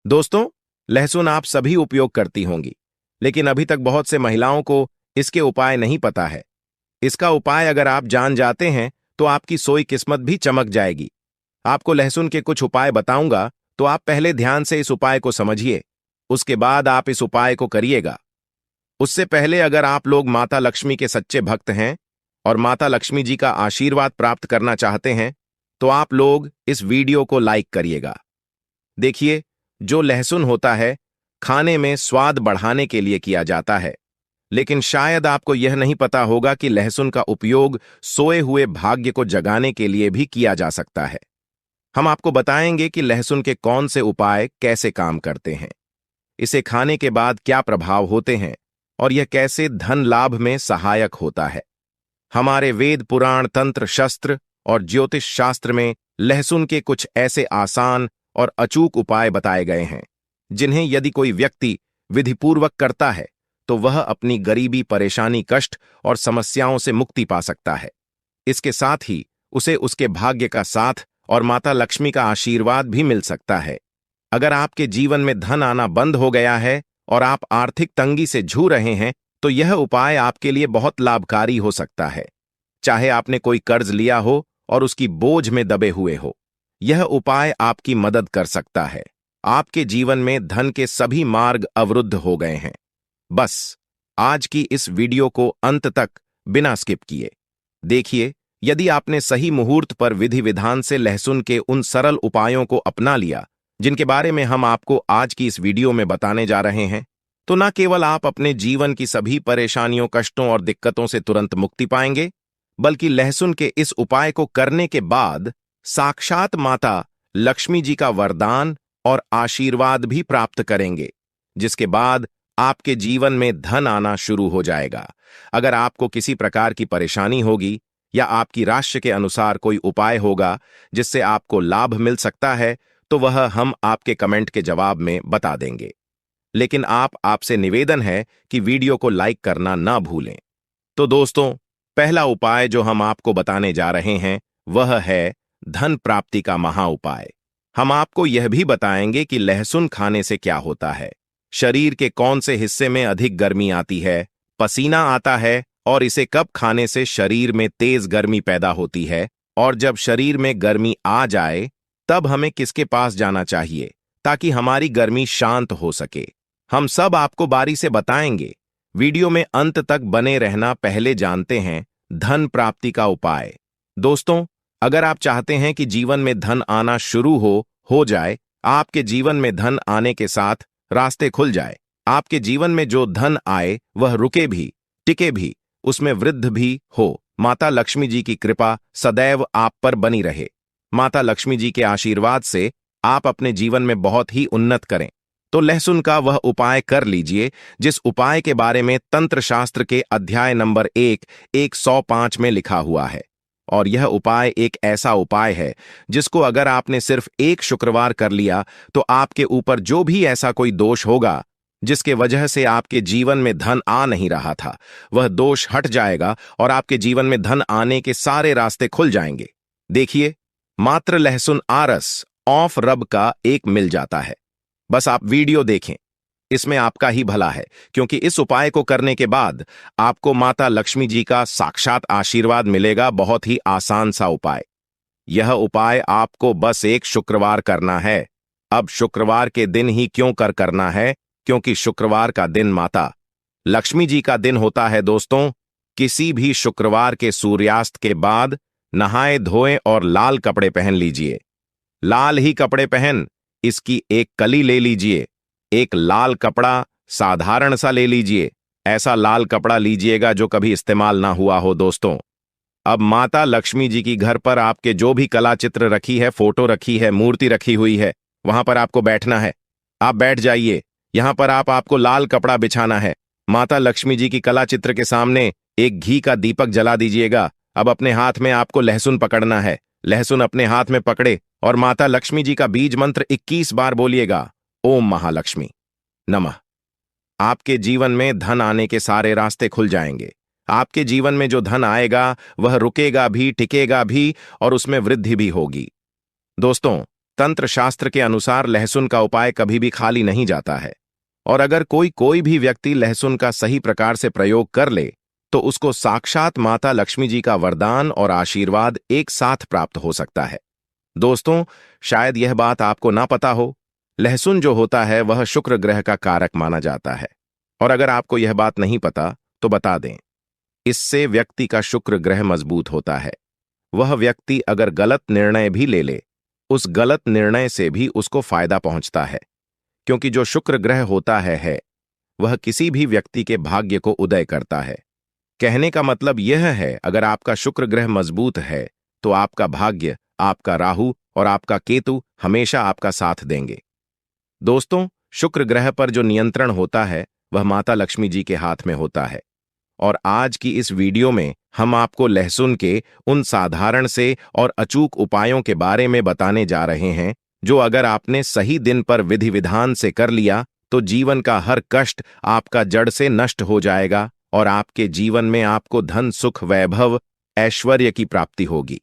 दोस्तों, लहसुन आप सभी उपयोग करती होंगी, लेकिन अभी तक बहुत से महिलाओं को इसके उपाय नहीं पता है। इसका उपाय अगर आप जान जाते हैं तो आपकी सोई किस्मत भी चमक जाएगी। आपको लहसुन के कुछ उपाय बताऊंगा, तो आप पहले ध्यान से इस उपाय को समझिए, उसके बाद आप इस उपाय को करिएगा। उससे पहले अगर आप लोग माता लक्ष्मी के सच्चे भक्त हैं और माता लक्ष्मी जी का आशीर्वाद प्राप्त करना चाहते हैं, तो आप लोग इस वीडियो को लाइक करिएगा। देखिए, जो लहसुन होता है, खाने में स्वाद बढ़ाने के लिए किया जाता है, लेकिन शायद आपको यह नहीं पता होगा कि लहसुन का उपयोग सोए हुए भाग्य को जगाने के लिए भी किया जा सकता है। हम आपको बताएंगे कि लहसुन के कौन से उपाय कैसे काम करते हैं, इसे खाने के बाद क्या प्रभाव होते हैं और यह कैसे धन लाभ में सहायक होता है। हमारे वेद, पुराण, तंत्र, शस्त्र और ज्योतिष शास्त्र में लहसुन के कुछ ऐसे आसान और अचूक उपाय बताए गए हैं, जिन्हें यदि कोई व्यक्ति विधिपूर्वक करता है तो वह अपनी गरीबी, परेशानी, कष्ट और समस्याओं से मुक्ति पा सकता है। इसके साथ ही उसे उसके भाग्य का साथ और माता लक्ष्मी का आशीर्वाद भी मिल सकता है। अगर आपके जीवन में धन आना बंद हो गया है और आप आर्थिक तंगी से जूझ रहे हैं, तो यह उपाय आपके लिए बहुत लाभकारी हो सकता है। चाहे आपने कोई कर्ज लिया हो और उसकी बोझ में दबे हुए हो, यह उपाय आपकी मदद कर सकता है। आपके जीवन में धन के सभी मार्ग अवरुद्ध हो गए हैं। बस आज की इस वीडियो को अंत तक बिना स्किप किए देखिए। यदि आपने सही मुहूर्त पर विधि विधान से लहसुन के उन सरल उपायों को अपना लिया, जिनके बारे में हम आपको आज की इस वीडियो में बताने जा रहे हैं, तो न केवल आप अपने जीवन की सभी परेशानियों, कष्टों और दिक्कतों से तुरंत मुक्ति पाएंगे, बल्कि लहसुन के इस उपाय को करने के बाद साक्षात माता लक्ष्मी जी का वरदान और आशीर्वाद भी प्राप्त करेंगे, जिसके बाद आपके जीवन में धन आना शुरू हो जाएगा। अगर आपको किसी प्रकार की परेशानी होगी या आपकी राशि के अनुसार कोई उपाय होगा जिससे आपको लाभ मिल सकता है, तो वह हम आपके कमेंट के जवाब में बता देंगे। लेकिन आपसे निवेदन है कि वीडियो को लाइक करना ना भूलें। तो दोस्तों, पहला उपाय जो हम आपको बताने जा रहे हैं वह है धन प्राप्ति का महा उपाय। हम आपको यह भी बताएंगे कि लहसुन खाने से क्या होता है, शरीर के कौन से हिस्से में अधिक गर्मी आती है, पसीना आता है, और इसे कब खाने से शरीर में तेज गर्मी पैदा होती है, और जब शरीर में गर्मी आ जाए तब हमें किसके पास जाना चाहिए ताकि हमारी गर्मी शांत हो सके। हम सब आपको बारी से बताएंगे। वीडियो में अंत तक बने रहना। पहले जानते हैं धन प्राप्ति का उपाय। दोस्तों, अगर आप चाहते हैं कि जीवन में धन आना शुरू हो जाए, आपके जीवन में धन आने के साथ रास्ते खुल जाए, आपके जीवन में जो धन आए वह रुके भी, टिके भी, उसमें वृद्ध भी हो, माता लक्ष्मी जी की कृपा सदैव आप पर बनी रहे, माता लक्ष्मी जी के आशीर्वाद से आप अपने जीवन में बहुत ही उन्नत करें, तो लहसुन का वह उपाय कर लीजिए जिस उपाय के बारे में तंत्र शास्त्र के अध्याय नंबर 105 में लिखा हुआ है। और यह उपाय एक ऐसा उपाय है जिसको अगर आपने सिर्फ एक शुक्रवार कर लिया, तो आपके ऊपर जो भी ऐसा कोई दोष होगा जिसके वजह से आपके जीवन में धन आ नहीं रहा था, वह दोष हट जाएगा और आपके जीवन में धन आने के सारे रास्ते खुल जाएंगे। देखिए, मात्र लहसुन आरस ऑफ रब का एक मिल जाता है। बस आप वीडियो देखें, इसमें आपका ही भला है, क्योंकि इस उपाय को करने के बाद आपको माता लक्ष्मी जी का साक्षात आशीर्वाद मिलेगा। बहुत ही आसान सा उपाय। यह उपाय आपको बस एक शुक्रवार करना है। अब शुक्रवार के दिन ही क्यों करना है? क्योंकि शुक्रवार का दिन माता लक्ष्मी जी का दिन होता है। दोस्तों, किसी भी शुक्रवार के सूर्यास्त के बाद नहाए धोएं और लाल कपड़े पहन लीजिए। लाल ही कपड़े पहन इसकी एक कली ले लीजिए। एक लाल कपड़ा साधारण सा ले लीजिए। ऐसा लाल कपड़ा लीजिएगा जो कभी इस्तेमाल ना हुआ हो। दोस्तों, अब माता लक्ष्मी जी की घर पर आपके जो भी कला चित्र रखी है, फोटो रखी है, मूर्ति रखी हुई है, वहां पर आपको बैठना है। आप बैठ जाइए। यहां पर आपको लाल कपड़ा बिछाना है। माता लक्ष्मी जी की कला चित्र के सामने एक घी का दीपक जला दीजिएगा। अब अपने हाथ में आपको लहसुन पकड़ना है। लहसुन अपने हाथ में पकड़े और माता लक्ष्मी जी का बीज मंत्र 21 बार बोलिएगा। ओम महालक्ष्मी नमः। आपके जीवन में धन आने के सारे रास्ते खुल जाएंगे। आपके जीवन में जो धन आएगा वह रुकेगा भी, टिकेगा भी और उसमें वृद्धि भी होगी। दोस्तों, तंत्र शास्त्र के अनुसार लहसुन का उपाय कभी भी खाली नहीं जाता है, और अगर कोई भी व्यक्ति लहसुन का सही प्रकार से प्रयोग कर ले तो उसको साक्षात माता लक्ष्मी जी का वरदान और आशीर्वाद एक साथ प्राप्त हो सकता है। दोस्तों, शायद यह बात आपको ना पता हो, लहसुन जो होता है वह शुक्र ग्रह का कारक माना जाता है। और अगर आपको यह बात नहीं पता तो बता दें, इससे व्यक्ति का शुक्र ग्रह मजबूत होता है। वह व्यक्ति अगर गलत निर्णय भी ले ले, उस गलत निर्णय से भी उसको फायदा पहुंचता है, क्योंकि जो शुक्र ग्रह होता है वह किसी भी व्यक्ति के भाग्य को उदय करता है। कहने का मतलब यह है, अगर आपका शुक्र ग्रह मजबूत है तो आपका भाग्य, आपका राहु और आपका केतु हमेशा आपका साथ देंगे। दोस्तों, शुक्र ग्रह पर जो नियंत्रण होता है वह माता लक्ष्मी जी के हाथ में होता है। और आज की इस वीडियो में हम आपको लहसुन के उन साधारण से और अचूक उपायों के बारे में बताने जा रहे हैं, जो अगर आपने सही दिन पर विधि विधान से कर लिया तो जीवन का हर कष्ट आपका जड़ से नष्ट हो जाएगा और आपके जीवन में आपको धन, सुख, वैभव, ऐश्वर्य की प्राप्ति होगी।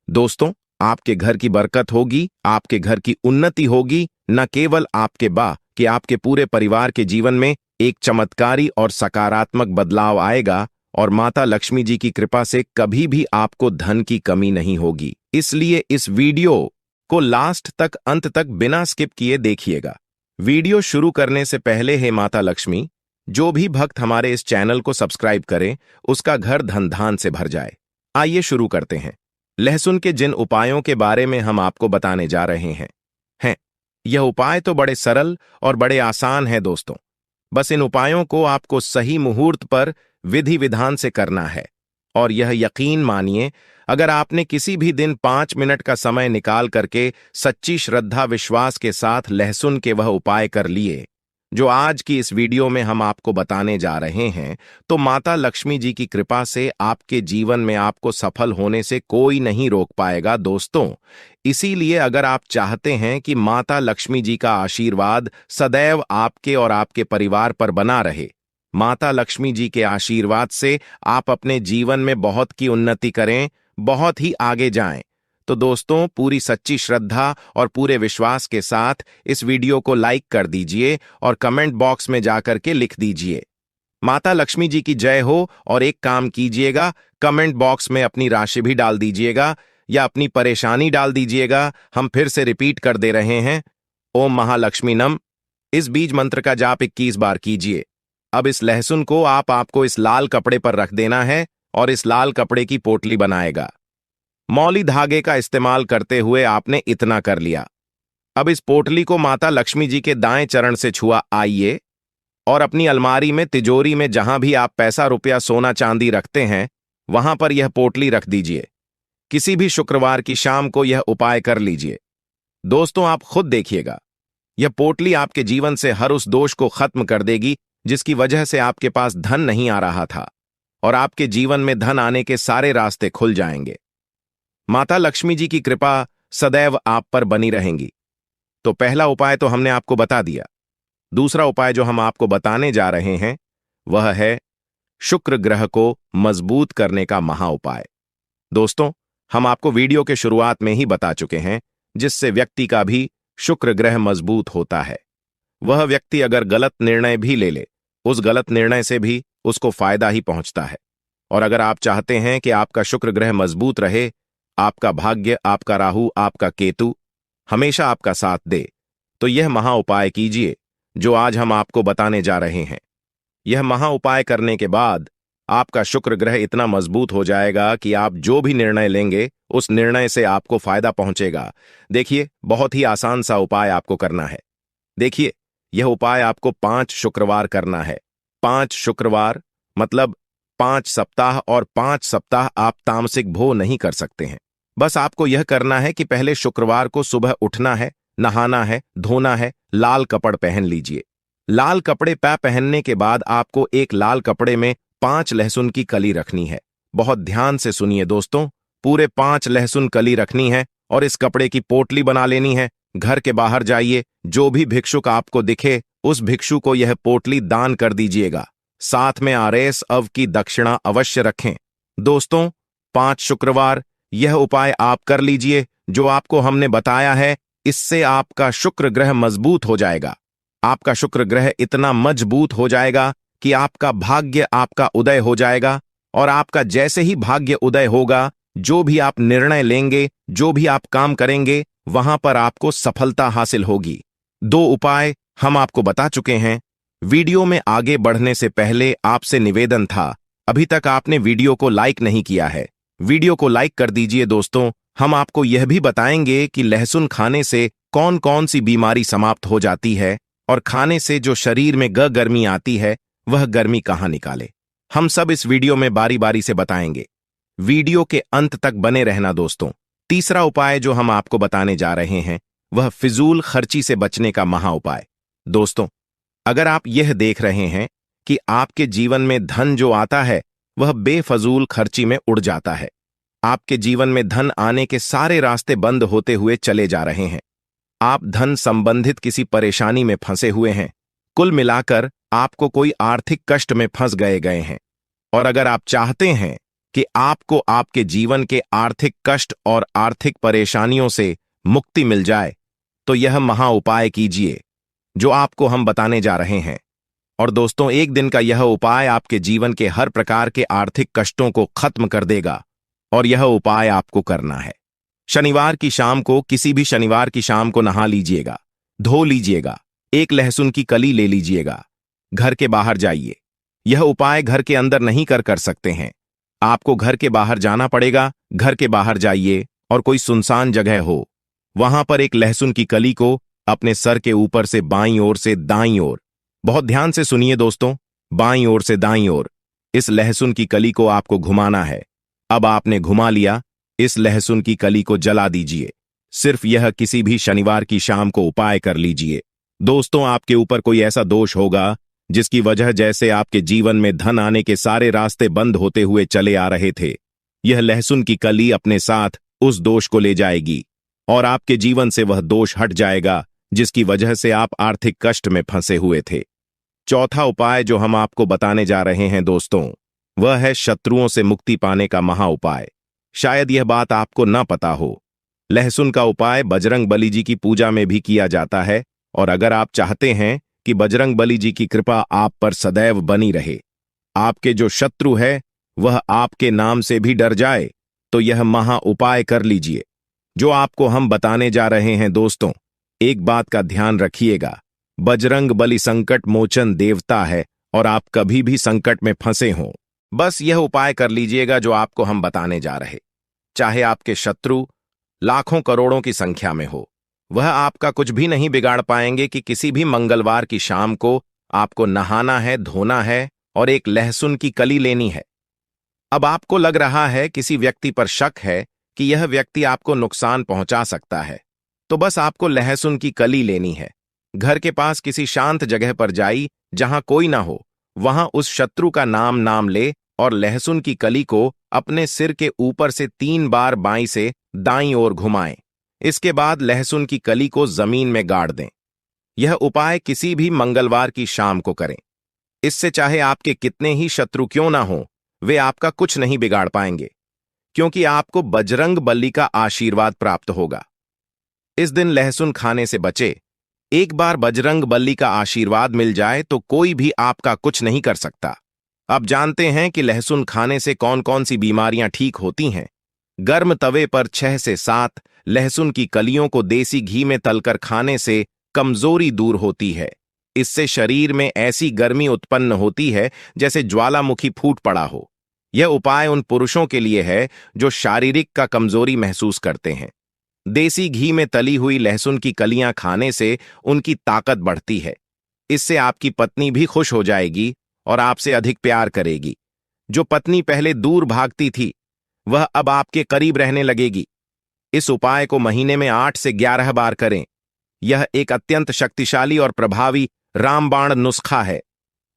दोस्तों, आपके घर की बरकत होगी, आपके घर की उन्नति होगी, न केवल आपके कि आपके पूरे परिवार के जीवन में एक चमत्कारी और सकारात्मक बदलाव आएगा और माता लक्ष्मी जी की कृपा से कभी भी आपको धन की कमी नहीं होगी। इसलिए इस वीडियो को लास्ट तक, अंत तक बिना स्किप किए देखिएगा। वीडियो शुरू करने से पहले हे माता लक्ष्मी, जो भी भक्त हमारे इस चैनल को सब्सक्राइब करें उसका घर धन धान से भर जाए। आइए शुरू करते हैं। लहसुन के जिन उपायों के बारे में हम आपको बताने जा रहे हैं, यह उपाय तो बड़े सरल और बड़े आसान है दोस्तों। बस इन उपायों को आपको सही मुहूर्त पर विधि विधान से करना है। और यह यकीन मानिए, अगर आपने किसी भी दिन 5 मिनट का समय निकाल करके सच्ची श्रद्धा विश्वास के साथ लहसुन के वह उपाय कर लिए जो आज की इस वीडियो में हम आपको बताने जा रहे हैं, तो माता लक्ष्मी जी की कृपा से आपके जीवन में आपको सफल होने से कोई नहीं रोक पाएगा दोस्तों। इसीलिए अगर आप चाहते हैं कि माता लक्ष्मी जी का आशीर्वाद सदैव आपके और आपके परिवार पर बना रहे, माता लक्ष्मी जी के आशीर्वाद से आप अपने जीवन में बहुत की उन्नति करें, बहुत ही आगे जाएं, तो दोस्तों पूरी सच्ची श्रद्धा और पूरे विश्वास के साथ इस वीडियो को लाइक कर दीजिए और कमेंट बॉक्स में जाकर के लिख दीजिए माता लक्ष्मी जी की जय हो। और एक काम कीजिएगा, कमेंट बॉक्स में अपनी राशि भी डाल दीजिएगा या अपनी परेशानी डाल दीजिएगा। हम फिर से रिपीट कर दे रहे हैं, ओम महालक्ष्मी नम। इस बीज मंत्र का जाप 21 बार कीजिए। अब इस लहसुन को आपको इस लाल कपड़े पर रख देना है और इस लाल कपड़े की पोटली बनाएगा। मौली धागे का इस्तेमाल करते हुए आपने इतना कर लिया। अब इस पोटली को माता लक्ष्मी जी के दाएं चरण से छुआ आइए और अपनी अलमारी में, तिजोरी में, जहां भी आप पैसा, रुपया, सोना, चांदी रखते हैं वहां पर यह पोटली रख दीजिए। किसी भी शुक्रवार की शाम को यह उपाय कर लीजिए। दोस्तों, आप खुद देखिएगा, यह पोटली आपके जीवन से हर उस दोष को खत्म कर देगी जिसकी वजह से आपके पास धन नहीं आ रहा था, और आपके जीवन में धन आने के सारे रास्ते खुल जाएंगे। माता लक्ष्मी जी की कृपा सदैव आप पर बनी रहेंगी। तो पहला उपाय तो हमने आपको बता दिया। दूसरा उपाय जो हम आपको बताने जा रहे हैं वह है शुक्र ग्रह को मजबूत करने का महा उपाय। दोस्तों, हम आपको वीडियो के शुरुआत में ही बता चुके हैं, जिससे व्यक्ति का भी शुक्र ग्रह मजबूत होता है। वह व्यक्ति अगर गलत निर्णय भी ले उस गलत निर्णय से भी उसको फायदा ही पहुंचता है। और अगर आप चाहते हैं कि आपका शुक्र ग्रह मजबूत रहे, आपका भाग्य, आपका राहु, आपका केतु हमेशा आपका साथ दे, तो यह महा उपाय कीजिए जो आज हम आपको बताने जा रहे हैं। यह महा उपाय करने के बाद आपका शुक्र ग्रह इतना मजबूत हो जाएगा कि आप जो भी निर्णय लेंगे उस निर्णय से आपको फायदा पहुंचेगा। देखिए, बहुत ही आसान सा उपाय आपको करना है। देखिए, यह उपाय आपको 5 शुक्रवार करना है। 5 शुक्रवार मतलब 5 सप्ताह, और 5 सप्ताह आप तामसिक भोग नहीं कर सकते हैं। बस आपको यह करना है कि पहले शुक्रवार को सुबह उठना है, नहाना है, धोना है, लाल कपड़ पहन लीजिए। लाल कपड़े पहनने के बाद आपको एक लाल कपड़े में 5 लहसुन की कली रखनी है। बहुत ध्यान से सुनिए दोस्तों, पूरे 5 लहसुन कली रखनी है और इस कपड़े की पोटली बना लेनी है। घर के बाहर जाइए, जो भी भिक्षुक आपको दिखे उस भिक्षु को यह पोटली दान कर दीजिएगा। साथ में आरएस अव की दक्षिणा अवश्य रखें। दोस्तों, 5 शुक्रवार यह उपाय आप कर लीजिए जो आपको हमने बताया है। इससे आपका शुक्र ग्रह मजबूत हो जाएगा। आपका शुक्र ग्रह इतना मजबूत हो जाएगा कि आपका भाग्य आपका उदय हो जाएगा, और आपका जैसे ही भाग्य उदय होगा, जो भी आप निर्णय लेंगे, जो भी आप काम करेंगे, वहां पर आपको सफलता हासिल होगी। 2 उपाय हम आपको बता चुके हैं। वीडियो में आगे बढ़ने से पहले आपसे निवेदन था, अभी तक आपने वीडियो को लाइक नहीं किया है, वीडियो को लाइक कर दीजिए दोस्तों। हम आपको यह भी बताएंगे कि लहसुन खाने से कौन कौन सी बीमारी समाप्त हो जाती है, और खाने से जो शरीर में गर्मी आती है, वह गर्मी कहां निकाले। हम सब इस वीडियो में बारी बारी से बताएंगे। वीडियो के अंत तक बने रहना दोस्तों। तीसरा उपाय जो हम आपको बताने जा रहे हैं, वह फिजूल खर्ची से बचने का महा उपाय। दोस्तों, अगर आप यह देख रहे हैं कि आपके जीवन में धन जो आता है वह बेफजूल खर्ची में उड़ जाता है, आपके जीवन में धन आने के सारे रास्ते बंद होते हुए चले जा रहे हैं, आप धन संबंधित किसी परेशानी में फंसे हुए हैं, कुल मिलाकर आपको कोई आर्थिक कष्ट में फंस गए हैं, और अगर आप चाहते हैं कि आपको आपके जीवन के आर्थिक कष्ट और आर्थिक परेशानियों से मुक्ति मिल जाए, तो यह महा उपाय कीजिए जो आपको हम बताने जा रहे हैं। और दोस्तों, एक दिन का यह उपाय आपके जीवन के हर प्रकार के आर्थिक कष्टों को खत्म कर देगा, और यह उपाय आपको करना है। शनिवार की शाम को, किसी भी शनिवार की शाम को नहा लीजिएगा, धो लीजिएगा, एक लहसुन की कली ले लीजिएगा, घर के बाहर जाइए। यह उपाय घर के अंदर नहीं कर सकते हैं, आपको घर के बाहर जाना पड़ेगा। घर के बाहर जाइए और कोई सुनसान जगह हो, वहां पर एक लहसुन की कली को अपने सर के ऊपर से बाईं ओर से दाईं ओर, बहुत ध्यान से सुनिए दोस्तों, बाईं ओर से दाईं ओर इस लहसुन की कली को आपको घुमाना है। अब आपने घुमा लिया, इस लहसुन की कली को जला दीजिए। सिर्फ यह किसी भी शनिवार की शाम को उपाय कर लीजिए। दोस्तों, आपके ऊपर कोई ऐसा दोष होगा जिसकी वजह जैसे आपके जीवन में धन आने के सारे रास्ते बंद होते हुए चले आ रहे थे, यह लहसुन की कली अपने साथ उस दोष को ले जाएगी, और आपके जीवन से वह दोष हट जाएगा जिसकी वजह से आप आर्थिक कष्ट में फंसे हुए थे। चौथा उपाय जो हम आपको बताने जा रहे हैं दोस्तों, वह है शत्रुओं से मुक्ति पाने का महा उपाय। शायद यह बात आपको न पता हो, लहसुन का उपाय बजरंग बली जी की पूजा में भी किया जाता है, और अगर आप चाहते हैं कि बजरंग बली जी की कृपा आप पर सदैव बनी रहे, आपके जो शत्रु है वह आपके नाम से भी डर जाए, तो यह महा उपाय कर लीजिए जो आपको हम बताने जा रहे हैं। दोस्तों, एक बात का ध्यान रखिएगा, बजरंग बली संकट मोचन देवता है, और आप कभी भी संकट में फंसे हों, बस यह उपाय कर लीजिएगा जो आपको हम बताने जा रहे। चाहे आपके शत्रु लाखों करोड़ों की संख्या में हो, वह आपका कुछ भी नहीं बिगाड़ पाएंगे कि किसी भी मंगलवार की शाम को आपको नहाना है, धोना है, और एक लहसुन की कली लेनी है। अब आपको लग रहा है, किसी व्यक्ति पर शक है कि यह व्यक्ति आपको नुकसान पहुंचा सकता है, तो बस आपको लहसुन की कली लेनी है। घर के पास किसी शांत जगह पर जाइए जहां कोई ना हो, वहां उस शत्रु का नाम ले, और लहसुन की कली को अपने सिर के ऊपर से 3 बार बाईं से दाईं ओर घुमाएं। इसके बाद लहसुन की कली को जमीन में गाड़ दें। यह उपाय किसी भी मंगलवार की शाम को करें। इससे चाहे आपके कितने ही शत्रु क्यों ना हो, वे आपका कुछ नहीं बिगाड़ पाएंगे, क्योंकि आपको बजरंग बली का आशीर्वाद प्राप्त होगा। इस दिन लहसुन खाने से बचे। एक बार बजरंग बली का आशीर्वाद मिल जाए तो कोई भी आपका कुछ नहीं कर सकता। अब जानते हैं कि लहसुन खाने से कौन कौन सी बीमारियां ठीक होती हैं। गर्म तवे पर 6 से 7 लहसुन की कलियों को देसी घी में तलकर खाने से कमजोरी दूर होती है। इससे शरीर में ऐसी गर्मी उत्पन्न होती है जैसे ज्वालामुखी फूट पड़ा हो। यह उपाय उन पुरुषों के लिए है जो शारीरिक का कमजोरी महसूस करते हैं। देसी घी में तली हुई लहसुन की कलियां खाने से उनकी ताकत बढ़ती है। इससे आपकी पत्नी भी खुश हो जाएगी और आपसे अधिक प्यार करेगी। जो पत्नी पहले दूर भागती थी, वह अब आपके करीब रहने लगेगी। इस उपाय को महीने में 8 से 11 बार करें। यह एक अत्यंत शक्तिशाली और प्रभावी रामबाण नुस्खा है।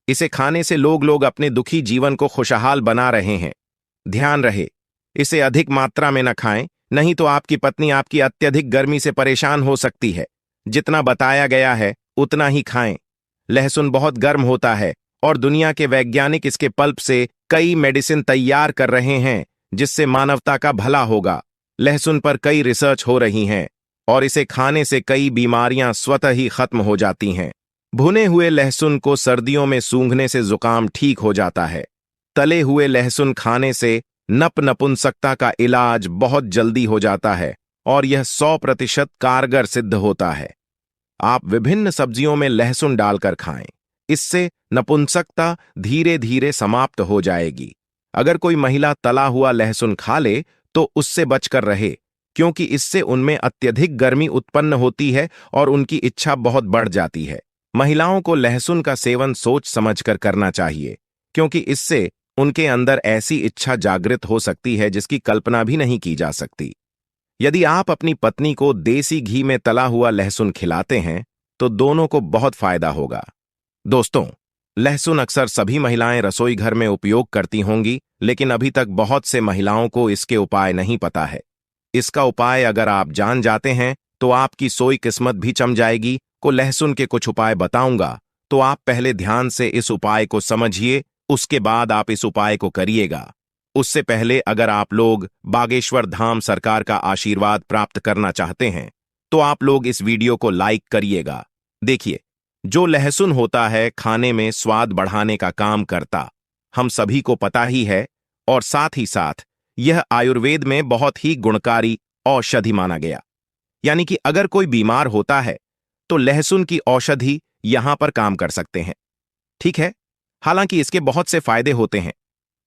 इसे खाने से लोग अपने दुखी जीवन को खुशहाल बना रहे हैं। ध्यान रहे, इसे अधिक मात्रा में न खाएं, नहीं तो आपकी पत्नी आपकी अत्यधिक गर्मी से परेशान हो सकती है। जितना बताया गया है उतना ही खाएं। लहसुन बहुत गर्म होता है और दुनिया के वैज्ञानिक इसके पल्प से कई मेडिसिन तैयार कर रहे हैं जिससे मानवता का भला होगा। लहसुन पर कई रिसर्च हो रही हैं और इसे खाने से कई बीमारियां स्वतः ही खत्म हो जाती हैं। भुने हुए लहसुन को सर्दियों में सूंघने से जुकाम ठीक हो जाता है। तले हुए लहसुन खाने से नपुंसकता का इलाज बहुत जल्दी हो जाता है और यह 100% कारगर सिद्ध होता है। आप विभिन्न सब्जियों में लहसुन डालकर खाएं। इससे नपुंसकता धीरे धीरे समाप्त हो जाएगी। अगर कोई महिला तला हुआ लहसुन खा ले तो उससे बचकर रहे, क्योंकि इससे उनमें अत्यधिक गर्मी उत्पन्न होती है और उनकी इच्छा बहुत बढ़ जाती है। महिलाओं को लहसुन का सेवन सोच समझकर करना चाहिए, क्योंकि इससे उनके अंदर ऐसी इच्छा जागृत हो सकती है जिसकी कल्पना भी नहीं की जा सकती। यदि आप अपनी पत्नी को देसी घी में तला हुआ लहसुन खिलाते हैं तो दोनों को बहुत फायदा होगा। दोस्तों, लहसुन अक्सर सभी महिलाएं रसोई घर में उपयोग करती होंगी, लेकिन अभी तक बहुत से महिलाओं को इसके उपाय नहीं पता है। इसका उपाय अगर आप जान जाते हैं तो आपकी सोई किस्मत भी चम जाएगी। को लहसुन के कुछ उपाय बताऊंगा, तो आप पहले ध्यान से इस उपाय को समझिए, उसके बाद आप इस उपाय को करिएगा। उससे पहले अगर आप लोग बागेश्वर धाम सरकार का आशीर्वाद प्राप्त करना चाहते हैं तो आप लोग इस वीडियो को लाइक करिएगा। देखिए, जो लहसुन होता है खाने में स्वाद बढ़ाने का काम करता, हम सभी को पता ही है, और साथ ही साथ यह आयुर्वेद में बहुत ही गुणकारी औषधि माना गया। यानी कि अगर कोई बीमार होता है तो लहसुन की औषधि यहां पर काम कर सकते हैं। ठीक है, हालांकि इसके बहुत से फायदे होते हैं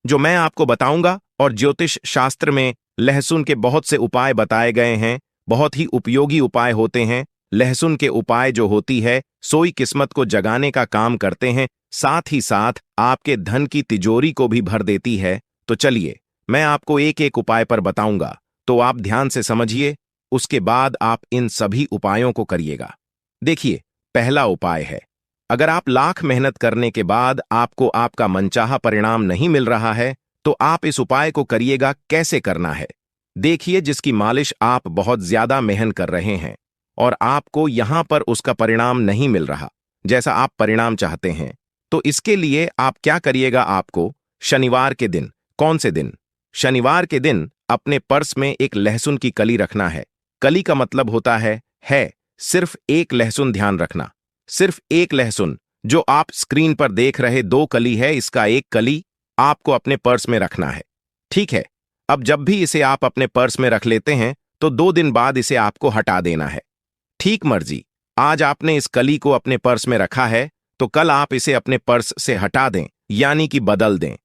जो मैं आपको बताऊंगा, और ज्योतिष शास्त्र में लहसुन के बहुत से उपाय बताए गए हैं, बहुत ही उपयोगी उपाय होते हैं। लहसुन के उपाय जो होती है सोई किस्मत को जगाने का काम करते हैं, साथ ही साथ आपके धन की तिजोरी को भी भर देती है। तो चलिए, मैं आपको एक एक उपाय पर बताऊंगा, तो आप ध्यान से समझिए, उसके बाद आप इन सभी उपायों को करिएगा। देखिए, पहला उपाय है, अगर आप लाख मेहनत करने के बाद आपको आपका मनचाहा परिणाम नहीं मिल रहा है तो आप इस उपाय को करिएगा। कैसे करना है देखिए, जिसकी मालिश आप बहुत ज्यादा मेहनत कर रहे हैं और आपको यहां पर उसका परिणाम नहीं मिल रहा जैसा आप परिणाम चाहते हैं, तो इसके लिए आप क्या करिएगा, आपको शनिवार के दिन, कौन से दिन, शनिवार के दिन अपने पर्स में एक लहसुन की कली रखना है। कली का मतलब होता है सिर्फ एक लहसुन, ध्यान रखना, सिर्फ एक लहसुन। जो आप स्क्रीन पर देख रहे 2 कली है, इसका एक कली आपको अपने पर्स में रखना है। ठीक है, अब जब भी इसे आप अपने पर्स में रख लेते हैं तो 2 दिन बाद इसे आपको हटा देना है। ठीक मर्जी, आज आपने इस कली को अपने पर्स में रखा है तो कल आप इसे अपने पर्स से हटा दें, यानी कि बदल दें।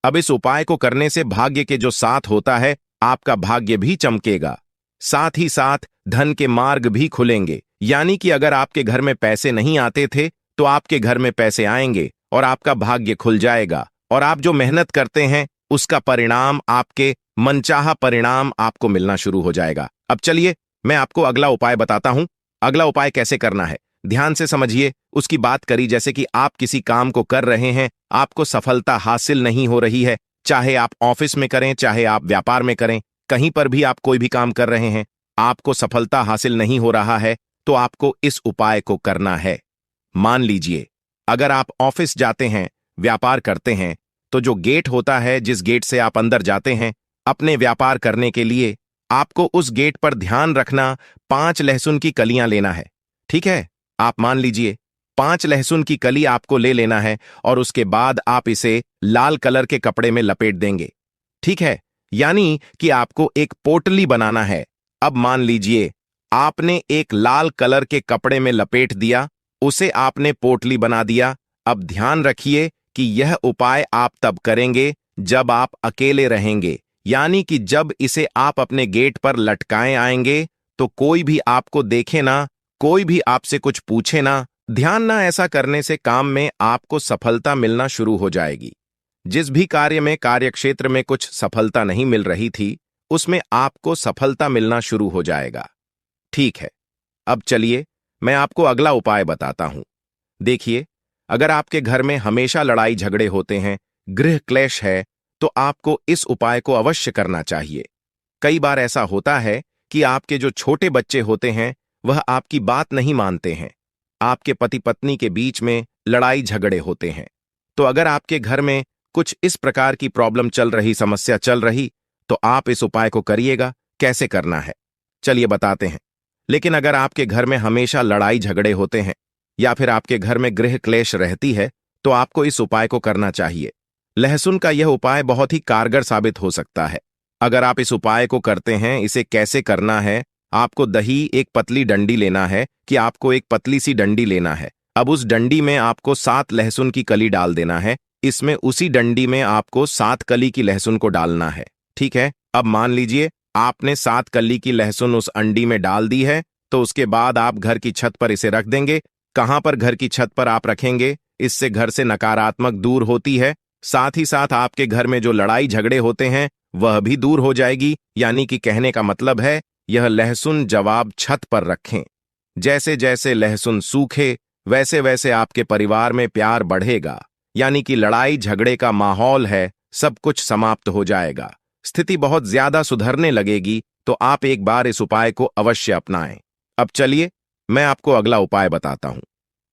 अब इस उपाय को करने से भाग्य के जो साथ होता है, आपका भाग्य भी चमकेगा, साथ ही साथ धन के मार्ग भी खुलेंगे। यानी कि अगर आपके घर में पैसे नहीं आते थे तो आपके घर में पैसे आएंगे और आपका भाग्य खुल जाएगा, और आप जो मेहनत करते हैं उसका परिणाम, आपके मनचाहा परिणाम आपको मिलना शुरू हो जाएगा। अब चलिए, मैं आपको अगला उपाय बताता हूं। अगला उपाय कैसे करना है ध्यान से समझिए। उसकी बात करी, जैसे कि आप किसी काम को कर रहे हैं, आपको सफलता हासिल नहीं हो रही है, चाहे आप ऑफिस में करें, चाहे आप व्यापार में करें, कहीं पर भी आप कोई भी काम कर रहे हैं, आपको सफलता हासिल नहीं हो रहा है, तो आपको इस उपाय को करना है। मान लीजिए, अगर आप ऑफिस जाते हैं, व्यापार करते हैं, तो जो गेट होता है, जिस गेट से आप अंदर जाते हैं अपने व्यापार करने के लिए, आपको उस गेट पर ध्यान रखना 5 लहसुन की कलियां लेना है। ठीक है, आप मान लीजिए 5 लहसुन की कली आपको ले लेना है और उसके बाद आप इसे लाल कलर के कपड़े में लपेट देंगे। ठीक है, यानी कि आपको एक पोटली बनाना है। अब मान लीजिए आपने एक लाल कलर के कपड़े में लपेट दिया, उसे आपने पोटली बना दिया। अब ध्यान रखिए कि यह उपाय आप तब करेंगे जब आप अकेले रहेंगे, यानी कि जब इसे आप अपने गेट पर लटकाएं आएंगे तो कोई भी आपको देखे ना, कोई भी आपसे कुछ पूछे ना, ध्यान ना। ऐसा करने से काम में आपको सफलता मिलना शुरू हो जाएगी। जिस भी कार्य में, कार्यक्षेत्र में कुछ सफलता नहीं मिल रही थी, उसमें आपको सफलता मिलना शुरू हो जाएगा। ठीक है, अब चलिए मैं आपको अगला उपाय बताता हूं। देखिए, अगर आपके घर में हमेशा लड़ाई झगड़े होते हैं, गृह क्लेश है, तो आपको इस उपाय को अवश्य करना चाहिए। कई बार ऐसा होता है कि आपके जो छोटे बच्चे होते हैं वह आपकी बात नहीं मानते हैं, आपके पति पत्नी के बीच में लड़ाई झगड़े होते हैं। तो अगर आपके घर में कुछ इस प्रकार की प्रॉब्लम चल रही, समस्या चल रही, तो आप इस उपाय को करिएगा। कैसे करना है चलिए बताते हैं। लेकिन अगर आपके घर में हमेशा लड़ाई झगड़े होते हैं या फिर आपके घर में गृह क्लेश रहती है, तो आपको इस उपाय को करना चाहिए। लहसुन का यह उपाय बहुत ही कारगर साबित हो सकता है। अगर आप इस उपाय को करते हैं, इसे कैसे करना है? आपको दही एक पतली डंडी लेना है कि आपको एक पतली सी डंडी लेना है। अब उस डंडी में आपको 7 लहसुन की कली डाल देना है। इसमें उसी डंडी में आपको 7 कली की लहसुन को डालना है। ठीक है, अब मान लीजिए आपने 7 कली की लहसुन उस अंडी में डाल दी है, तो उसके बाद आप घर की छत पर इसे रख देंगे। कहां पर घर की छत पर आप रखेंगे? इससे घर से नकारात्मक दूर होती है, साथ ही साथ आपके घर में जो लड़ाई झगड़े होते हैं वह भी दूर हो जाएगी। यानी कि कहने का मतलब है, यह लहसुन जवाब छत पर रखें। जैसे जैसे लहसुन सूखे वैसे वैसे आपके परिवार में प्यार बढ़ेगा, यानी कि लड़ाई झगड़े का माहौल है, सब कुछ समाप्त हो जाएगा, स्थिति बहुत ज्यादा सुधरने लगेगी। तो आप एक बार इस उपाय को अवश्य अपनाएं। अब चलिए मैं आपको अगला उपाय बताता हूं।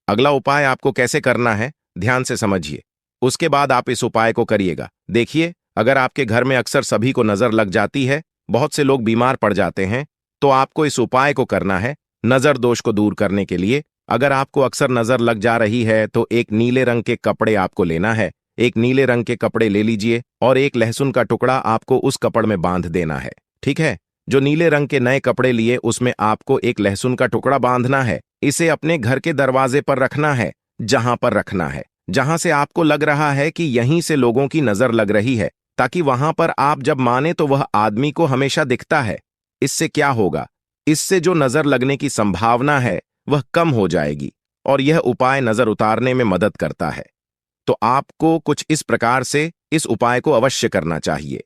अगला उपाय आपको कैसे करना है, ध्यान से समझिए। उसके बाद आप इस उपाय को करिएगा। देखिए, अगर आपके घर में अक्सर सभी को नजर लग जाती है, बहुत से लोग बीमार पड़ जाते हैं, तो आपको इस उपाय को करना है नजर दोष को दूर करने के लिए। अगर आपको अक्सर नजर लग जा रही है तो एक नीले रंग के कपड़े आपको लेना है। एक नीले रंग के कपड़े ले लीजिए और एक लहसुन का टुकड़ा आपको उस कपड़ में बांध देना है। ठीक है, जो नीले रंग के नए कपड़े लिए उसमें आपको एक लहसुन का टुकड़ा बांधना है। इसे अपने घर के दरवाजे पर रखना है, जहां पर रखना है, जहां से आपको लग रहा है कि यहीं से लोगों की नजर लग रही है, ताकि वहां पर आप जब माने तो वह आदमी को हमेशा दिखता है। इससे क्या होगा? इससे जो नजर लगने की संभावना है वह कम हो जाएगी और यह उपाय नजर उतारने में मदद करता है। तो आपको कुछ इस प्रकार से इस उपाय को अवश्य करना चाहिए।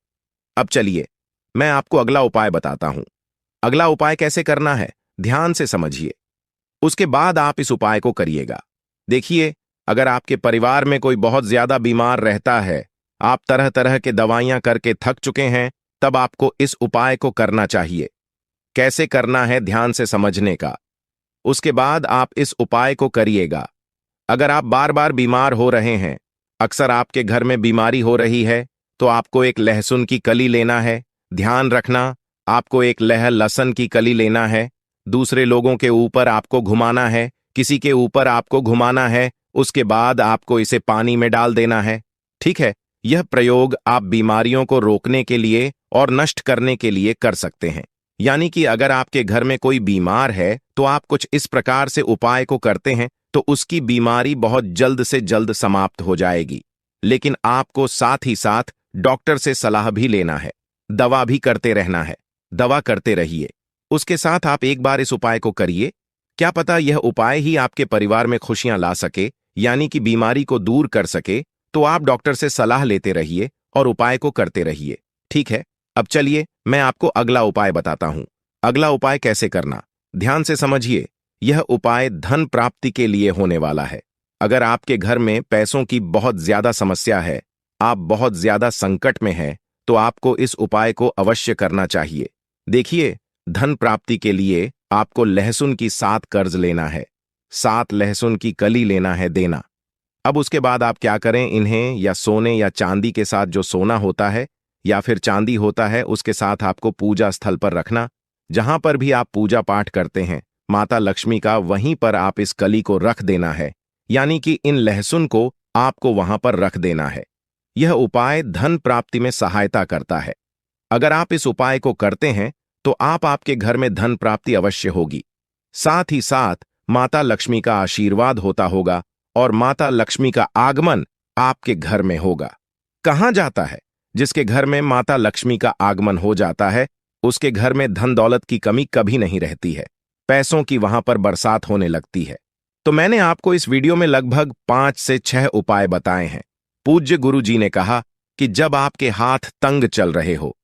अब चलिए मैं आपको अगला उपाय बताता हूं। अगला उपाय कैसे करना है, ध्यान से समझिए। उसके बाद आप इस उपाय को करिएगा। देखिए, अगर आपके परिवार में कोई बहुत ज्यादा बीमार रहता है, आप तरह तरह के दवाइयां करके थक चुके हैं, तब आपको इस उपाय को करना चाहिए। कैसे करना है, ध्यान से समझने का। उसके बाद आप इस उपाय को करिएगा। अगर आप बार बार बीमार हो रहे हैं, अक्सर आपके घर में बीमारी हो रही है, तो आपको एक लहसुन की कली लेना है। ध्यान रखना, आपको एक लहसुन की कली लेना है। दूसरे लोगों के ऊपर आपको घुमाना है, किसी के ऊपर आपको घुमाना है। उसके बाद आपको इसे पानी में डाल देना है। ठीक है, यह प्रयोग आप बीमारियों को रोकने के लिए और नष्ट करने के लिए कर सकते हैं। यानी कि अगर आपके घर में कोई बीमार है तो आप कुछ इस प्रकार से उपाय को करते हैं तो उसकी बीमारी बहुत जल्द से जल्द समाप्त हो जाएगी। लेकिन आपको साथ ही साथ डॉक्टर से सलाह भी लेना है, दवा भी करते रहना है। दवा करते रहिए, उसके साथ आप एक बार इस उपाय को करिए। क्या पता यह उपाय ही आपके परिवार में खुशियां ला सके, यानी कि बीमारी को दूर कर सके। तो आप डॉक्टर से सलाह लेते रहिए और उपाय को करते रहिए। ठीक है, अब चलिए मैं आपको अगला उपाय बताता हूं। अगला उपाय कैसे करना, ध्यान से समझिए। यह उपाय धन प्राप्ति के लिए होने वाला है। अगर आपके घर में पैसों की बहुत ज्यादा समस्या है, आप बहुत ज्यादा संकट में हैं, तो आपको इस उपाय को अवश्य करना चाहिए। देखिए, धन प्राप्ति के लिए आपको लहसुन की 7 कर्ज लेना है, 7 लहसुन की कली लेना है देना। अब उसके बाद आप क्या करें, इन्हें या सोने या चांदी के साथ, जो सोना होता है या फिर चांदी होता है, उसके साथ आपको पूजा स्थल पर रखना। जहां पर भी आप पूजा पाठ करते हैं माता लक्ष्मी का, वहीं पर आप इस कली को रख देना है। यानी कि इन लहसुन को आपको वहां पर रख देना है। यह उपाय धन प्राप्ति में सहायता करता है। अगर आप इस उपाय को करते हैं तो आपके घर में धन प्राप्ति अवश्य होगी। साथ ही साथ माता लक्ष्मी का आशीर्वाद होता होगा और माता लक्ष्मी का आगमन आपके घर में होगा। कहां जाता है जिसके घर में माता लक्ष्मी का आगमन हो जाता है, उसके घर में धन दौलत की कमी कभी नहीं रहती है, पैसों की वहां पर बरसात होने लगती है। तो मैंने आपको इस वीडियो में लगभग 5 से 6 उपाय बताए हैं। पूज्य गुरु जी ने कहा कि जब आपके हाथ तंग चल रहे हो,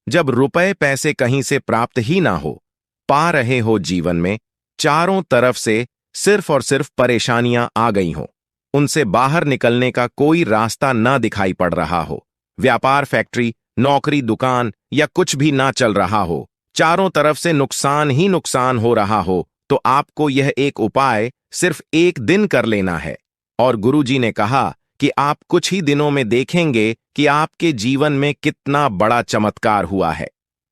जब रुपए पैसे कहीं से प्राप्त ही ना हो, पा रहे हो जीवन में, चारों तरफ से सिर्फ और सिर्फ परेशानियां आ गई हो, उनसे बाहर निकलने का कोई रास्ता ना दिखाई पड़ रहा हो, व्यापार, फैक्ट्री, नौकरी, दुकान या कुछ भी ना चल रहा हो, चारों तरफ से नुकसान ही नुकसान हो रहा हो, तो आपको यह एक उपाय सिर्फ एक दिन कर लेना है। और गुरुजी ने कहा कि आप कुछ ही दिनों में देखेंगे कि आपके जीवन में कितना बड़ा चमत्कार हुआ है।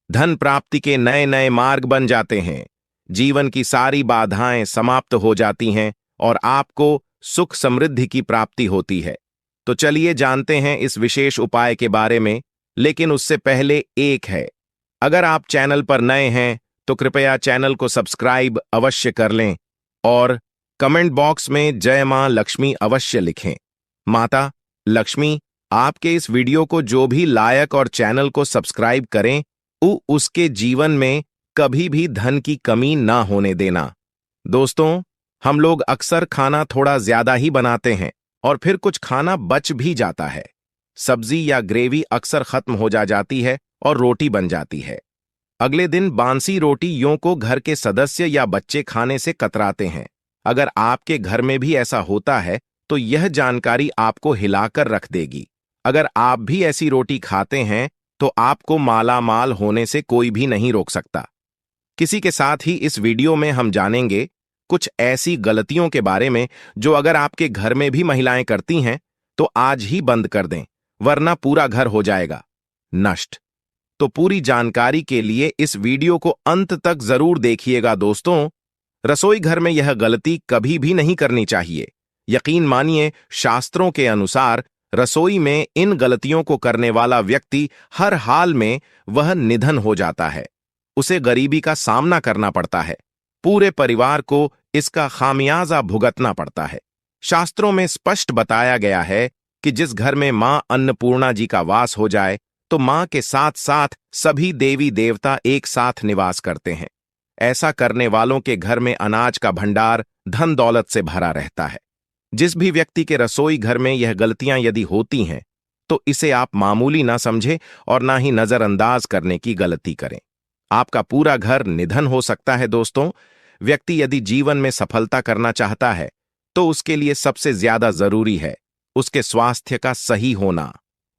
धन प्राप्ति के नए नए मार्ग बन जाते हैं। जीवन की सारी बाधाएं समाप्त हो जाती हैं और आपको सुख समृद्धि की प्राप्ति होती है। तो चलिए जानते हैं इस विशेष उपाय के बारे में, लेकिन उससे पहले एक है, अगर आप चैनल पर नए हैं तो कृपया चैनल को सब्सक्राइब अवश्य कर लें और कमेंट बॉक्स में जय मां लक्ष्मी अवश्य लिखें। माता लक्ष्मी आपके इस वीडियो को जो भी लायक और चैनल को सब्सक्राइब करें उसके जीवन में कभी भी धन की कमी ना होने देना। दोस्तों, हम लोग अक्सर खाना थोड़ा ज्यादा ही बनाते हैं और फिर कुछ खाना बच भी जाता है। सब्जी या ग्रेवी अक्सर खत्म हो जाती है और रोटी बन जाती है। अगले दिन बांसी रोटी यों को घर के सदस्य या बच्चे खाने से कतराते हैं। अगर आपके घर में भी ऐसा होता है तो यह जानकारी आपको हिलाकर रख देगी। अगर आप भी ऐसी रोटी खाते हैं तो आपको माला माल होने से कोई भी नहीं रोक सकता। किसी के साथ ही इस वीडियो में हम जानेंगे कुछ ऐसी गलतियों के बारे में जो अगर आपके घर में भी महिलाएं करती हैं तो आज ही बंद कर दें, वरना पूरा घर हो जाएगा नष्ट। तो पूरी जानकारी के लिए इस वीडियो को अंत तक जरूर देखिएगा। दोस्तों, रसोई घर में यह गलती कभी भी नहीं करनी चाहिए। यकीन मानिए, शास्त्रों के अनुसार रसोई में इन गलतियों को करने वाला व्यक्ति हर हाल में वह निधन हो जाता है, उसे गरीबी का सामना करना पड़ता है, पूरे परिवार को इसका खामियाजा भुगतना पड़ता है। शास्त्रों में स्पष्ट बताया गया है कि जिस घर में मां अन्नपूर्णा जी का वास हो जाए तो मां के साथ साथ सभी देवी देवता एक साथ निवास करते हैं। ऐसा करने वालों के घर में अनाज का भंडार धन दौलत से भरा रहता है। जिस भी व्यक्ति के रसोई घर में यह गलतियां यदि होती हैं तो इसे आप मामूली ना समझें और ना ही नजरअंदाज करने की गलती करें। आपका पूरा घर निधन हो सकता है। दोस्तों, व्यक्ति यदि जीवन में सफलता करना चाहता है तो उसके लिए सबसे ज्यादा जरूरी है उसके स्वास्थ्य का सही होना,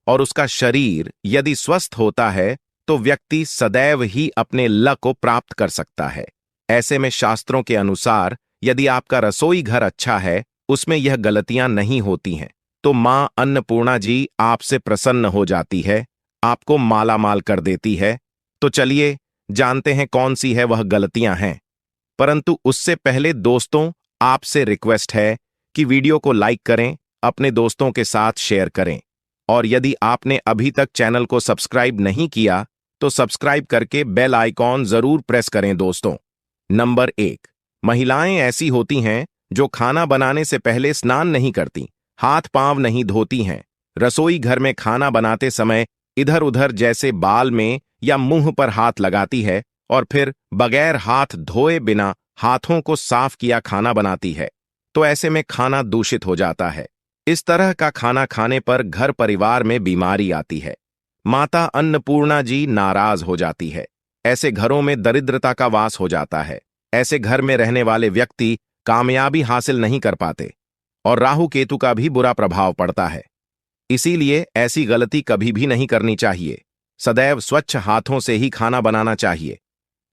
और उसका शरीर यदि स्वस्थ होता है तो व्यक्ति सदैव ही अपने लक्ष्य को प्राप्त कर सकता है। ऐसे में शास्त्रों के अनुसार यदि आपका रसोई घर अच्छा है, उसमें यह गलतियां नहीं होती हैं, तो मां अन्नपूर्णा जी आपसे प्रसन्न हो जाती है, आपको माला माल कर देती है। तो चलिए जानते हैं कौन सी है वह गलतियां हैं। परंतु उससे पहले दोस्तों, आपसे रिक्वेस्ट है कि वीडियो को लाइक करें, अपने दोस्तों के साथ शेयर करें, और यदि आपने अभी तक चैनल को सब्सक्राइब नहीं किया तो सब्सक्राइब करके बेल आइकॉन जरूर प्रेस करें। दोस्तों, नंबर 1, महिलाएं ऐसी होती हैं जो खाना बनाने से पहले स्नान नहीं करती, हाथ पांव नहीं धोती हैं, रसोई घर में खाना बनाते समय इधर उधर जैसे बाल में या मुंह पर हाथ लगाती है और फिर बगैर हाथ धोए बिना हाथों को साफ किया खाना बनाती है। तो ऐसे में खाना दूषित हो जाता है। इस तरह का खाना खाने पर घर परिवार में बीमारी आती है। माता अन्नपूर्णा जी नाराज हो जाती है। ऐसे घरों में दरिद्रता का वास हो जाता है। ऐसे घर में रहने वाले व्यक्ति कामयाबी हासिल नहीं कर पाते और राहु केतु का भी बुरा प्रभाव पड़ता है। इसीलिए ऐसी गलती कभी भी नहीं करनी चाहिए। सदैव स्वच्छ हाथों से ही खाना बनाना चाहिए।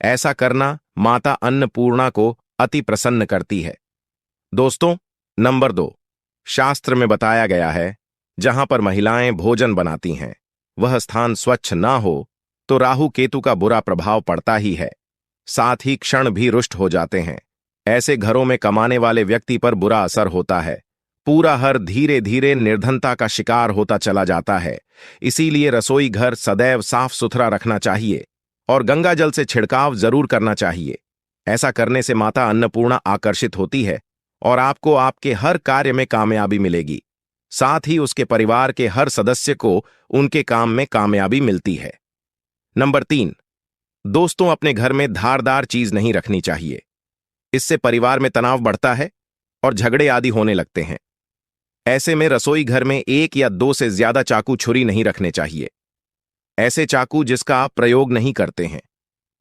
ऐसा करना माता अन्नपूर्णा को अति प्रसन्न करती है। दोस्तों, नंबर 2, शास्त्र में बताया गया है जहां पर महिलाएं भोजन बनाती हैं वह स्थान स्वच्छ ना हो तो राहु केतु का बुरा प्रभाव पड़ता ही है, साथ ही क्षण भी रुष्ट हो जाते हैं। ऐसे घरों में कमाने वाले व्यक्ति पर बुरा असर होता है। पूरा घर धीरे धीरे निर्धनता का शिकार होता चला जाता है। इसीलिए रसोई घर सदैव साफ सुथरा रखना चाहिए और गंगा जल से छिड़काव जरूर करना चाहिए। ऐसा करने से माता अन्नपूर्णा आकर्षित होती है और आपको आपके हर कार्य में कामयाबी मिलेगी। साथ ही उसके परिवार के हर सदस्य को उनके काम में कामयाबी मिलती है। नंबर 3, दोस्तों, अपने घर में धारदार चीज नहीं रखनी चाहिए। इससे परिवार में तनाव बढ़ता है और झगड़े आदि होने लगते हैं। ऐसे में रसोई घर में 1 या 2 से ज्यादा चाकू छुरी नहीं रखने चाहिए। ऐसे चाकू जिसका आप प्रयोग नहीं करते हैं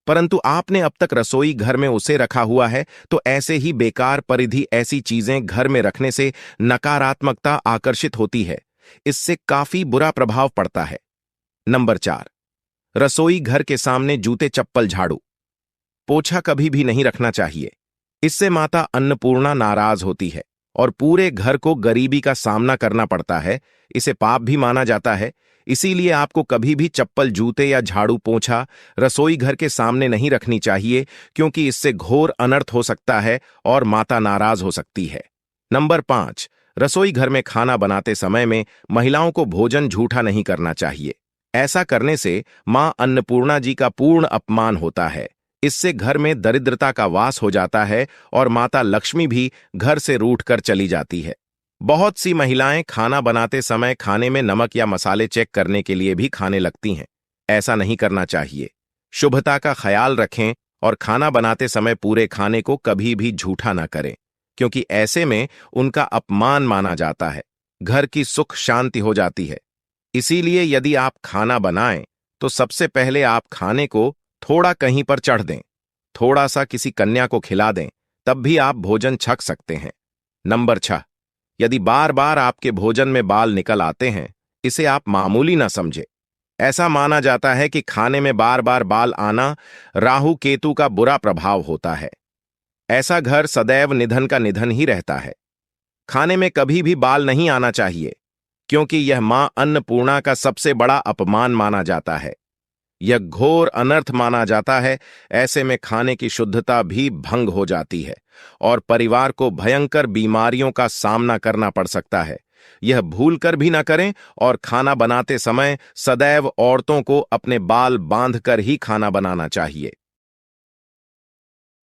परंतु आपने अब तक रसोई घर में उसे रखा हुआ है, तो ऐसे ही बेकार परिधि ऐसी चीजें घर में रखने से नकारात्मकता आकर्षित होती है। इससे काफी बुरा प्रभाव पड़ता है। नंबर 4, रसोई घर के सामने जूते चप्पल झाड़ू पोछा कभी भी नहीं रखना चाहिए। इससे माता अन्नपूर्णा नाराज होती है और पूरे घर को गरीबी का सामना करना पड़ता है, इसे पाप भी माना जाता है। इसीलिए आपको कभी भी चप्पल, जूते या झाड़ू पोंछा रसोई घर के सामने नहीं रखनी चाहिए, क्योंकि इससे घोर अनर्थ हो सकता है और माता नाराज हो सकती है। नंबर 5, रसोई घर में खाना बनाते समय में महिलाओं को भोजन झूठा नहीं करना चाहिए। ऐसा करने से मां अन्नपूर्णा जी का पूर्ण अपमान होता है। इससे घर में दरिद्रता का वास हो जाता है और माता लक्ष्मी भी घर से रूठ कर चली जाती है। बहुत सी महिलाएं खाना बनाते समय खाने में नमक या मसाले चेक करने के लिए भी खाने लगती हैं। ऐसा नहीं करना चाहिए। शुभता का ख्याल रखें और खाना बनाते समय पूरे खाने को कभी भी झूठा ना करें, क्योंकि ऐसे में उनका अपमान माना जाता है। घर की सुख शांति हो जाती है। इसीलिए यदि आप खाना बनाएं तो सबसे पहले आप खाने को थोड़ा कहीं पर चढ़ दें, थोड़ा सा किसी कन्या को खिला दें, तब भी आप भोजन छक सकते हैं। नंबर 6, यदि बार बार आपके भोजन में बाल निकल आते हैं, इसे आप मामूली ना समझे। ऐसा माना जाता है कि खाने में बार बार बाल आना राहु केतु का बुरा प्रभाव होता है। ऐसा घर सदैव निधन का निधन ही रहता है। खाने में कभी भी बाल नहीं आना चाहिए, क्योंकि यह मां अन्नपूर्णा का सबसे बड़ा अपमान माना जाता है। यह घोर अनर्थ माना जाता है। ऐसे में खाने की शुद्धता भी भंग हो जाती है और परिवार को भयंकर बीमारियों का सामना करना पड़ सकता है। यह भूल कर भी ना करें और खाना बनाते समय सदैव औरतों को अपने बाल बांधकर ही खाना बनाना चाहिए।